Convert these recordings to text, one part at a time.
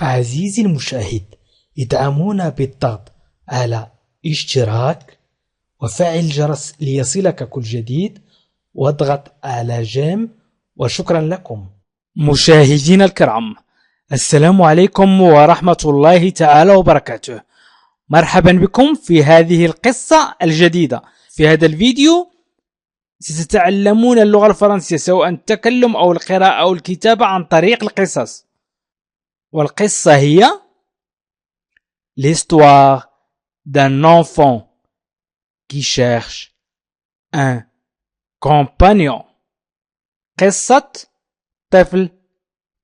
عزيزي المشاهد، ادعمونا بالضغط على اشتراك وفعل الجرس ليصلك كل جديد واضغط على جيم، وشكرا لكم. مشاهدينا الكرام، السلام عليكم ورحمة الله تعالى وبركاته. مرحبا بكم في هذه القصة الجديدة. في هذا الفيديو ستتعلمون اللغة الفرنسية، سواء التكلم أو القراءة أو الكتابة، عن طريق القصص. والقصة هي l'histoire d'un enfant qui cherche un compagnon. قصة طفل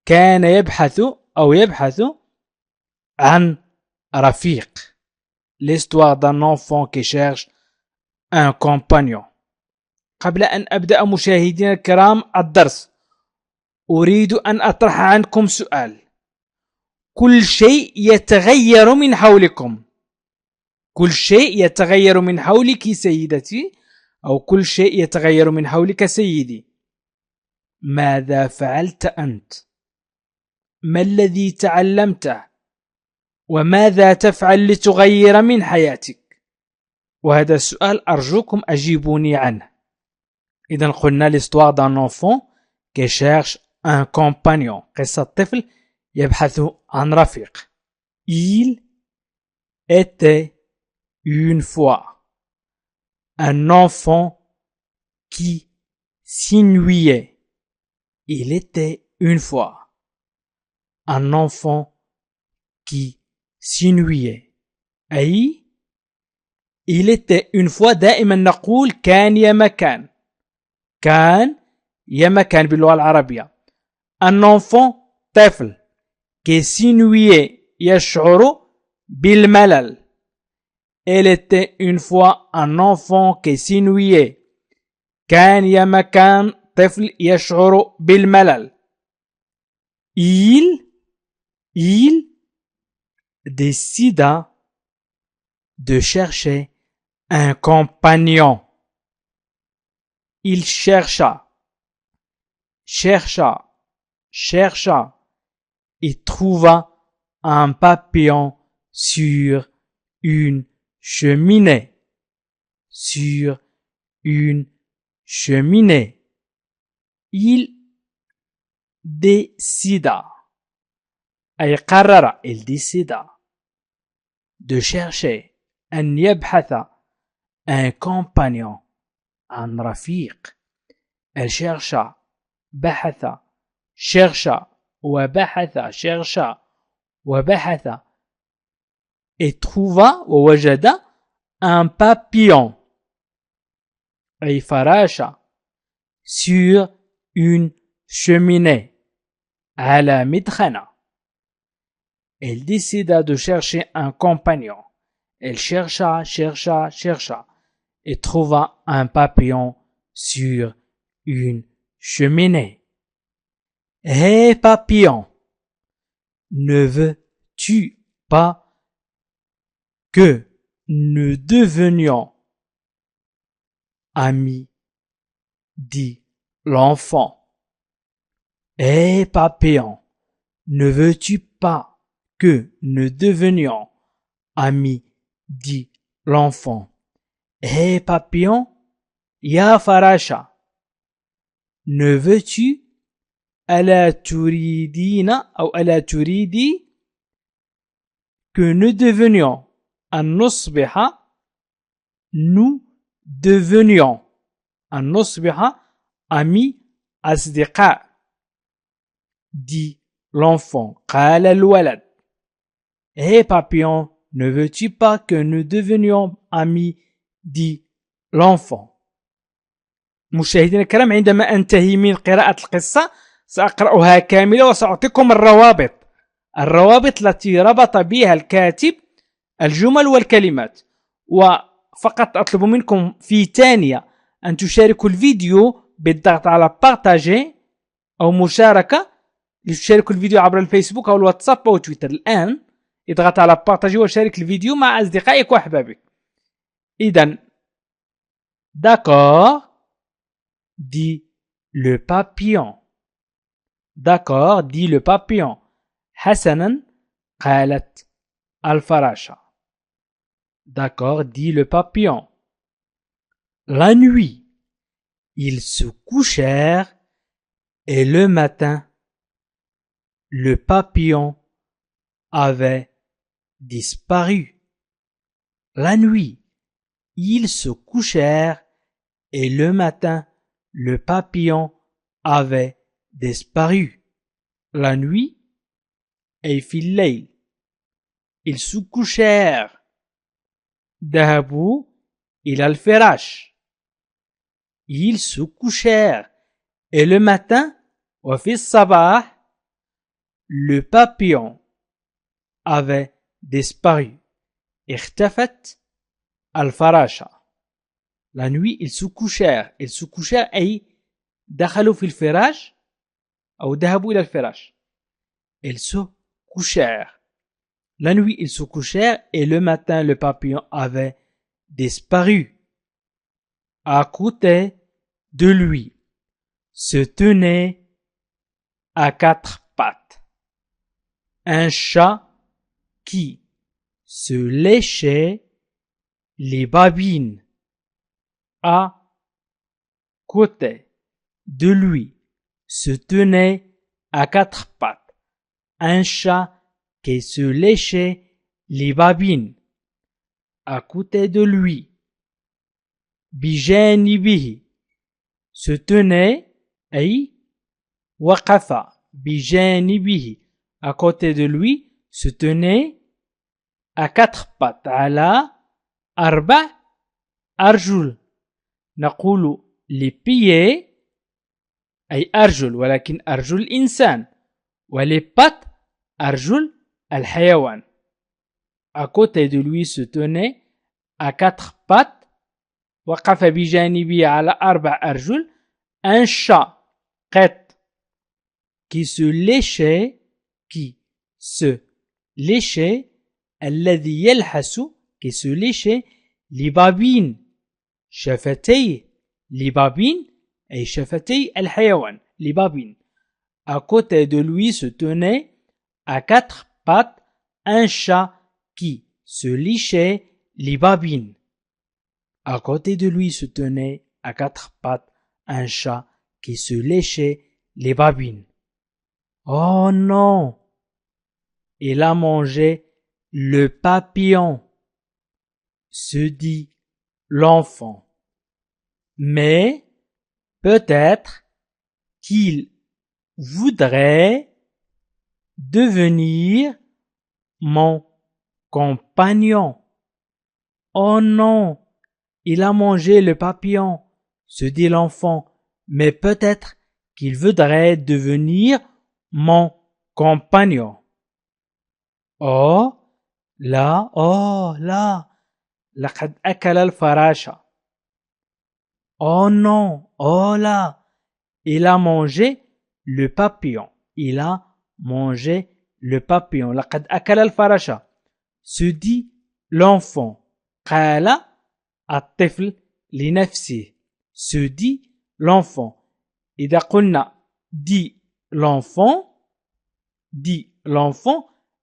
كان يبحث عن رفيق. l'histoire d'un enfant qui cherche un compagnon. قبل أن أبدأ مشاهدينا الكرام الدرس، أريد أن أطرح عنكم سؤال. كل شيء يتغير من حولكم. كل شيء يتغير من حولك سيدتي، أو كل شيء يتغير من حولك سيدي. ماذا فعلت أنت؟ ما الذي تعلمته؟ وماذا تفعل لتغير من حياتك؟ وهذا السؤال أرجوكم أجيبوني عنه. إذن قلنا l'histoire d'un enfant qui cherche un compagnon. قصة طفل يبحث عن رفيق. Il était une fois un enfant qui s'ennuyait. Il était une fois un enfant qui s'ennuyait. أي il était une fois، دائما نقول كان يا مكان. كان يا مكان باللغة العربية. un enfant طفل qui s'ennuyait يشعر بالملل. Elle était une fois un enfant qui s'ennuyait. كان يا مكان طفل يشعر بالملل. Il décida de chercher un compagnon. Il chercha et trouva un papillon sur une cheminée. Sur une cheminée. Il décida، أي قرر، il décida de chercher، أن يبحث، un compagnon، عن رفيق. elle chercha، بحث، chercha وبحث، chercha وبحث، et trouva، ووجد، un papillon، أي فراشة، sur une cheminée، على مدخنة. elle décida de chercher un compagnon. elle chercha et trouva un papillon sur une cheminée. Hé papillon, ne veux-tu pas que nous devenions amis, dit l'enfant. Hé papillon, ne veux-tu pas que nous devenions amis, dit l'enfant. Hé papillon, ya farasha, ne veux-tu، ألا تريدين أو ألا تريدي، que nous devenions، أن نصبح، nous devenions، أن نصبح amis، أصدقاء. dit l'enfant، قال الولد. Hé papillon, ne veux-tu pas que nous devenions amis، dit l'enfant. مشاهدينا الكرام، عندما أنتهي من قراءة القصة سأقرأها كاملة وسأعطيكم الروابط التي ربط بها الكاتب الجمل والكلمات. وفقط أطلب منكم في ثانية أن تشاركوا الفيديو بالضغط على بارتاجي أو مشاركة، لتشاركوا الفيديو عبر الفيسبوك أو الواتساب أو تويتر. الآن اضغط على بارتاجي وشارك الفيديو مع أصدقائك وأحبابك. إذن d'accord، dit le papillon. D'accord، dit le papillon. حسنا، قالت الفراشة. D'accord, dit le papillon. La nuit, ils se couchèrent et le matin, le papillon avait disparu. La nuit, ils se couchèrent et le matin, le papillon avait disparu. La nuit, أي في الليل. Ils se couchèrent. ذهبوا إلى الفراش. Ils se couchèrent. Et le matin, وفي الصباح, le papillon avait disparu. اختفت الفراشة. La nuit, ils se couchèrent. Ils se couchèrent أي دخلوا في الفراش أو ذهبوا إلى الفراش. Ils se couchèrent. La nuit, ils se couchèrent et le matin, le papillon avait disparu. À côté de lui se tenait à quatre pattes un chat qui se léchait les babines. À côté de lui se tenait à quatre pattes un chat qui se léchait les babines. À côté de lui, بجانبه se tenait أي وقف بجانبه. À côté de lui se tenait à quatre pattes على أربع أرجل. نقول les pieds أي أرجل ولكن أرجل الإنسان ولles pattes أرجل الحيوان. À côté de lui se tenait à quatre pattes وقف بجانبه على أربع أرجل un chat قط qui se léchait الذي يلحس qui se léchait les babines شفتيه les babines أي شفتي الحيوان les babines. À côté de lui se tenait à quatre pattes un chat qui se léchait les babines. À côté de lui se tenait à quatre pattes un chat qui se léchait les babines. Oh non! Il a mangé le papillon, se dit l'enfant. Mais peut-être qu'il voudrait devenir mon compagnon. Oh non! Il a mangé le papillon, se dit l'enfant, mais peut-être qu'il voudrait devenir mon compagnon. Oh là, لقد أكل الفراشة. Oh non, oh là, il a mangé le papillon. Il a mangé le papillon. لقد أكل الفراشة. Se dit l'enfant. قال الطفل لنفسه. Se dit l'enfant. إذا قلنا dit l'enfant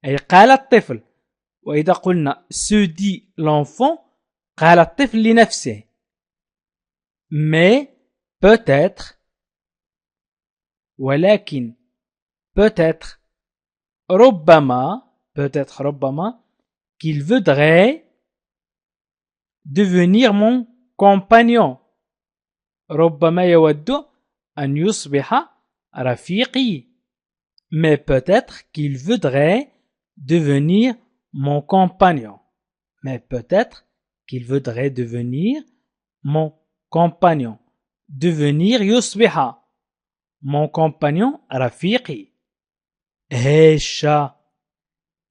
أي قال الطفل. وإذا قلنا se dit l'enfant قال الطفل لنفسه. Mais peut-être ولكن peut-être ربما qu'il voudrait devenir mon compagnon. ربما يود أن يصبح رفيقي. Mais peut-être qu'il voudrait devenir mon compagnon. Mais peut-être qu'il voudrait devenir mon compagnon. Devenir يصبح mon compagnon رفيقي. Hé chat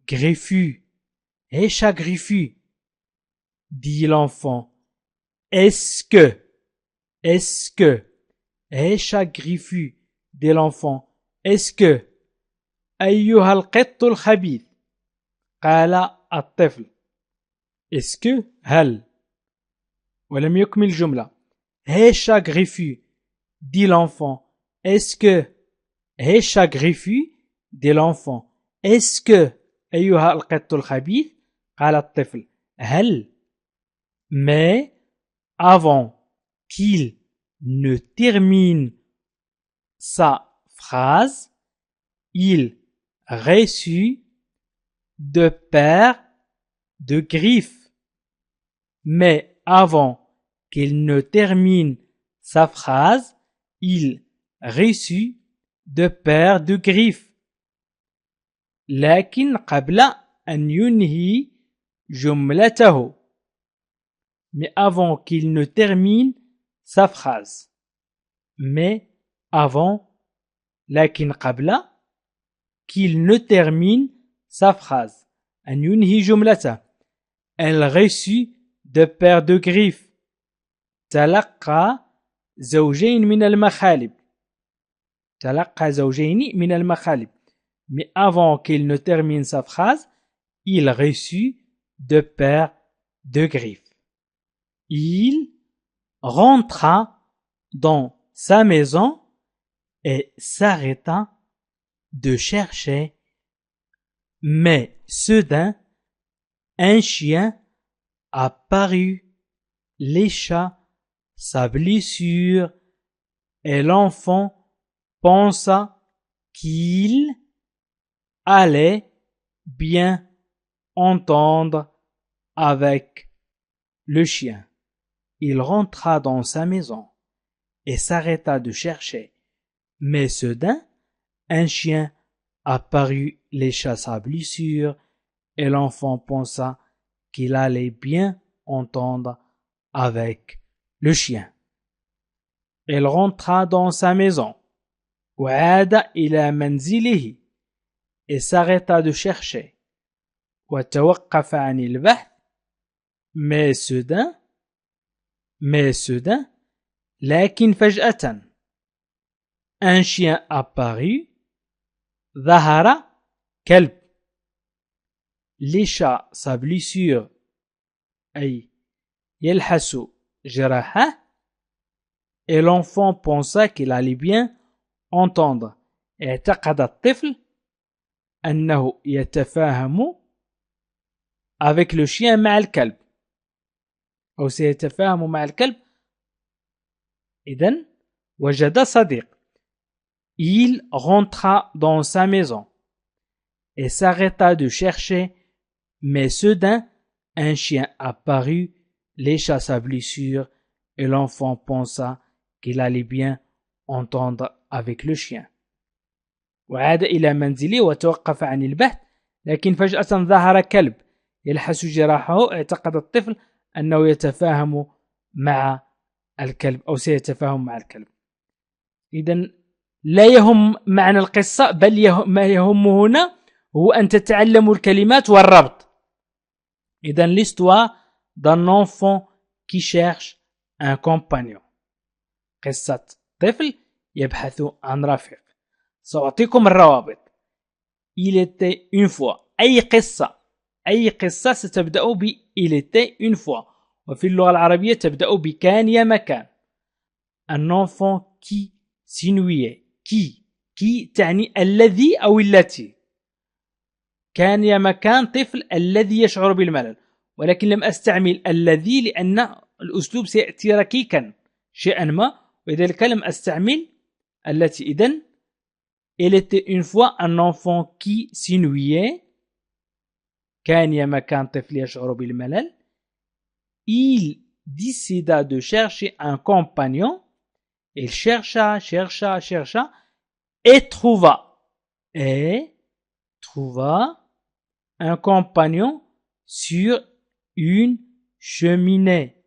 griffu, hé chat griffu, dit l'enfant. Est-ce que, hé chat griffu, dit l'enfant. Est-ce que, أيها القط الخبيث, قال الطفل. Est-ce que, هل, ولم يكمل جملة. Hé chat griffu, dit l'enfant. Est-ce que, hé chat griffu, dit l'enfant. Est-ce que أيها القط الخبيث قال الطفل هل mais avant qu'il ne termine sa phrase il reçut deux paires de griffes mais avant qu'il ne termine sa phrase il reçut deux paires de griffes لكن قبل أن ينهي جملته mais avant qu'il ne termine sa phrase mais avant لكن قبل qu'il ne termine sa phrase أن ينهي جملته elle reçut deux paires de griffes تلقى زوجين من المخالب تلقى زوجين من المخالب mais avant qu'il ne termine sa phrase il reçut deux paires de griffes il rentra dans sa maison et s'arrêta de chercher mais soudain un chien apparut lécha sa blessure et l'enfant pensa qu'il allait bien entendre avec le chien. Il rentra dans sa maison et s'arrêta de chercher. Mais soudain, un chien apparut, lécha sa blessure et l'enfant pensa qu'il allait bien entendre avec le chien. Il rentra dans sa maison. وعاد إلى منزله et s'arrêta de chercher. وتوقف عن البحث mais soudain لكن فجأة un chien apparut ظهر كلب lécha sa blessure أي يلحس جراحه et l'enfant pensa qu'il allait bien entendre. اعتقد الطفل أنه يتفاهم avec le chien مع الكلب أو سيتفاهم مع الكلب. إذن وجد صديق. Il rentra dans sa maison et s'arrêta de chercher, mais soudain un chien apparut, lécha sa blessure et l'enfant pensa qu'il allait bien entendre avec le chien. وعاد إلى منزله وتوقف عن البحث لكن فجأة ظهر كلب يلحس جراحه. اعتقد الطفل أنه يتفاهم مع الكلب أو سيتفاهم مع الكلب. إذن لا يهم معنى القصة بل ما يهم هنا هو أن تتعلموا الكلمات والربط. إذن l'histoire d'un enfant qui cherche un compagnon. قصة طفل يبحث عن رفيق. سأعطيكم الروابط. Il était une fois. أي قصة ستبدأ ب il était une fois. وفي اللغة العربية تبدأ بكان يا مكان. Un enfant qui s'ennuyait. qui تعني الذي أو التي. كان يا مكان طفل الذي يشعر بالملل. ولكن لم أستعمل الذي لأن الأسلوب سيأتي ركيكا شيئا ما ولذلك لم أستعمل التي. إذن il était une fois un enfant qui s'ennuyait. كان يا مكان طفل يشعر بالملل. Il décida de chercher un compagnon. Il chercha et trouva un compagnon sur une cheminée.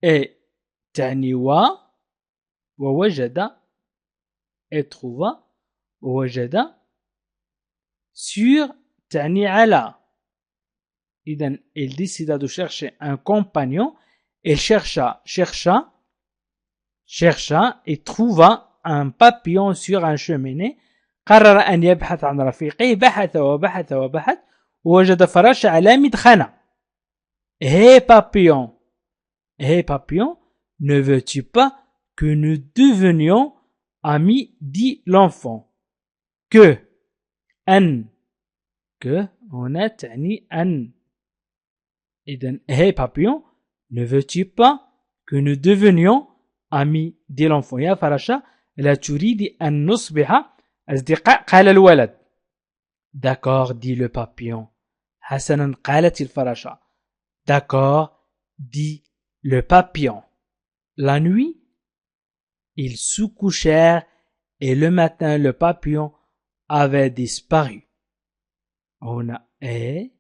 Et تعني ووجد et trouva ووجد sur تعني على. إذن il décida de chercher un compagnon. Il chercha et trouva un papillon sur un cheminée. قرر أن يبحث عن رفيقه. بحث ووجد فراشة على مدخنة. Hé papillon, ne veux-tu pas que nous devenions amis, dit l'enfant. Que أن que هنا تعني أن. إذن hey papillon, ne veux-tu pas que nous devenions amis dit l'enfant. يا فراشة لا تريد أن نصبح أصدقاء؟ قال الولد. D'accord dit le papillon. حسنا قالت الفراشة. D'accord dit le papillon. La nuit, ils se couchèrent et le matin le papillon avait disparu. هنا hey.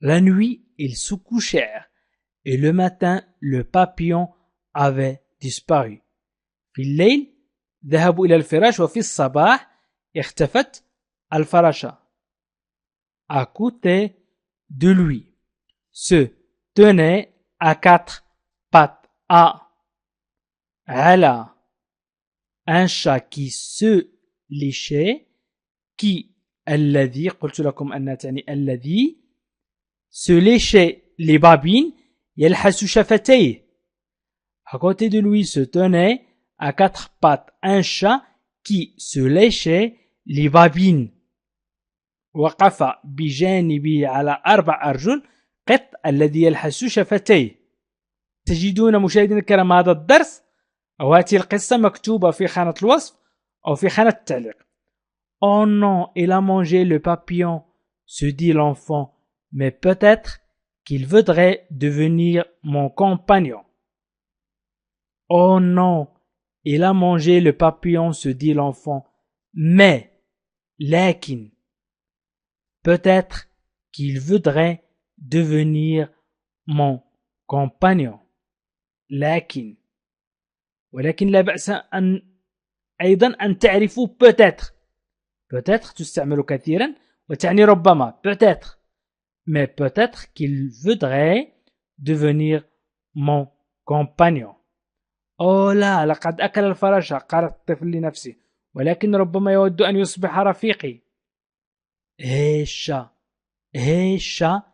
La nuit, ils se couchèrent et le matin le papillon avait disparu. في الليل ذهبوا إلى الفراش وفي الصباح اختفت الفراشة. À côté de lui se tenait à quatre pattes على un chat qui se léchait, qui الذي قلت لكم أن تعني الذي se léchait les babines يلحس شفتيه. À côté de lui se tenait à quatre pattes un chat qui se léchait les babines. وقف بجانبه على 4 أرجل قط الذي يلحس شفتيه. تجدون مشاهدينا الكرام هذا الدرس أو هذه القصة مكتوبة في خانة الوصف أو في خانة التعليق. Oh non, il a mangé le papillon, se dit l'enfant, mais peut-être qu'il voudrait devenir mon compagnon. Oh non, il a mangé le papillon, se dit l'enfant, mais, lakin, peut-être qu'il voudrait devenir mon compagnon. لكن ولكن لا بأس أيضا أن تعرفوا peut-être تستعمل كثيرا وتعني ربما peut-être, mais peut-être qu'il voudrait devenir mon compagnon. أوه لا، لقد أكل الفراشة، قال الطفل لنفسه، ولكن ربما يود أن يصبح رفيقي. Hé chat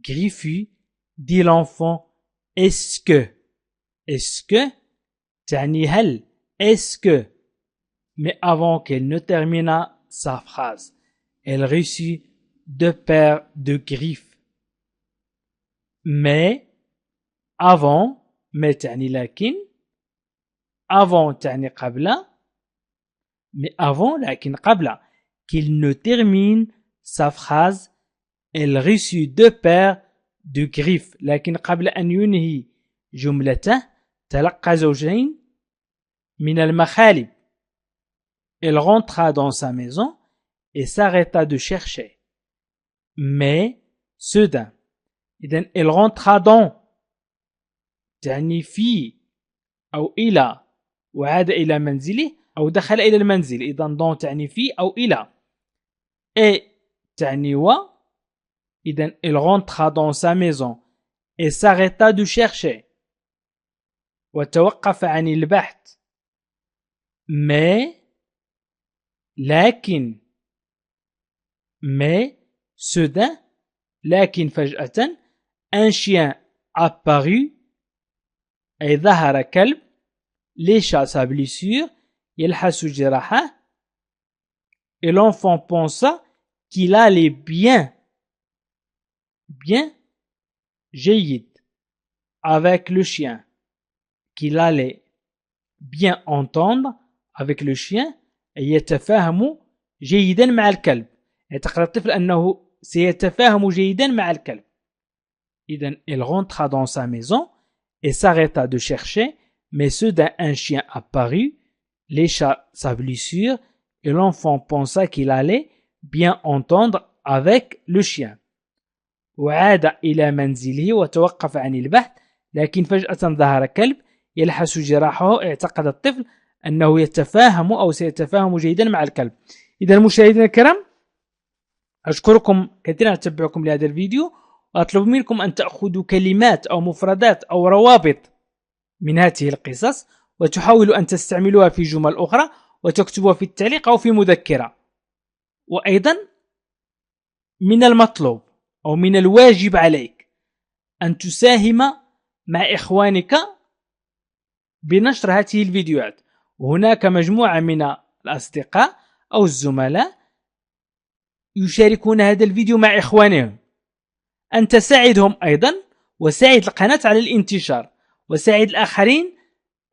griffu dit l'enfant, est-ce que تعني هل est-ce que. Mais avant qu'elle ne termina sa phrase, elle reçut 2 paires de griffes. Mais avant, mais تعني لكن، avant تعني قبل، mais avant لكن قبل qu'il ne termine sa phrase, elle reçut 2 paires de griffes. لكن قبل أن ينهي جملته تلقى زوجين من المخالب. Elle rentra dans sa maison et s'arrêta de chercher. Mais soudain, إذن elle rentra dans تعني في أو إلى وعاد إلى منزله أو دخل إلى المنزل. إذن dans تعني في أو إلى et تعني و. إذن elle rentra dans sa maison et s'arrêta de chercher وتوقف عن البحث. Mais soudain, لكن فجأة, un chien apparut أي ظهر كلب lécha sa blessure يلحس جراحه et l'enfant pensa qu'il allait bien جيد avec le chien, qu'il allait bien entendre avec le chien يتفاهم جيدا مع الكلب. يعتقد الطفل أنه سيتفاهم جيدا مع الكلب. إذن il rentra dans sa maison et s'arrêta de chercher, mais soudain un chien apparut, lécha sa blessure et l'enfant pensa qu'il allait bien entendre avec le chien. وعاد إلى منزله وتوقف عن البحث لكن فجأة ظهر كلب يلحس جراحه. اعتقد الطفل أنه يتفاهم أو سيتفاهم جيدا مع الكلب. إذا مشاهدينا الكرام، أشكركم كثيرا على تتبعكم لهذا الفيديو، وأطلب منكم أن تأخذوا كلمات أو مفردات أو روابط من هذه القصص وتحاولوا أن تستعملوها في جمل أخرى وتكتبوها في التعليق أو في مذكرة. وأيضا من المطلوب أو من الواجب عليك أن تساهم مع إخوانك بنشر هذه الفيديوهات. هناك مجموعة من الأصدقاء أو الزملاء يشاركون هذا الفيديو مع إخوانهم. أنت ساعدهم أيضا، وساعد القناة على الانتشار، وساعد الآخرين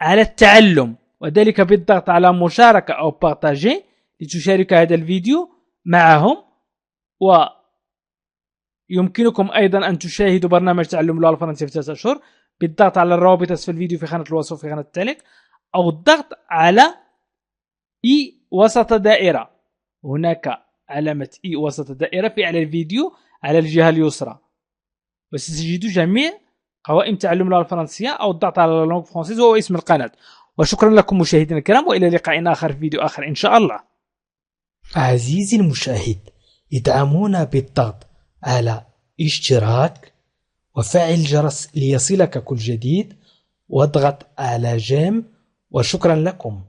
على التعلم، وذلك بالضغط على مشاركة أو بارتاجي لتشارك هذا الفيديو معهم. ويمكنكم أيضا أن تشاهدوا برنامج تعلم اللغة الفرنسية في 3 أشهر بالضغط على الروابط أسفل الفيديو في خانة الوصف في خانة التعليق، أو الضغط على إي وسط دائرة. هناك علامة إي وسط دائرة في أعلى الفيديو على الجهة اليسرى، وستجد جميع قوائم تعلم اللغة الفرنسية، أو الضغط على لونغ فرانسيز وهو اسم القناة. وشكرا لكم مشاهدينا الكرام، وإلى لقاء آخر في فيديو آخر إن شاء الله. عزيزي المشاهد، ادعمونا بالضغط على اشتراك وفعل الجرس ليصلك كل جديد، واضغط على جيم، وشكرا لكم.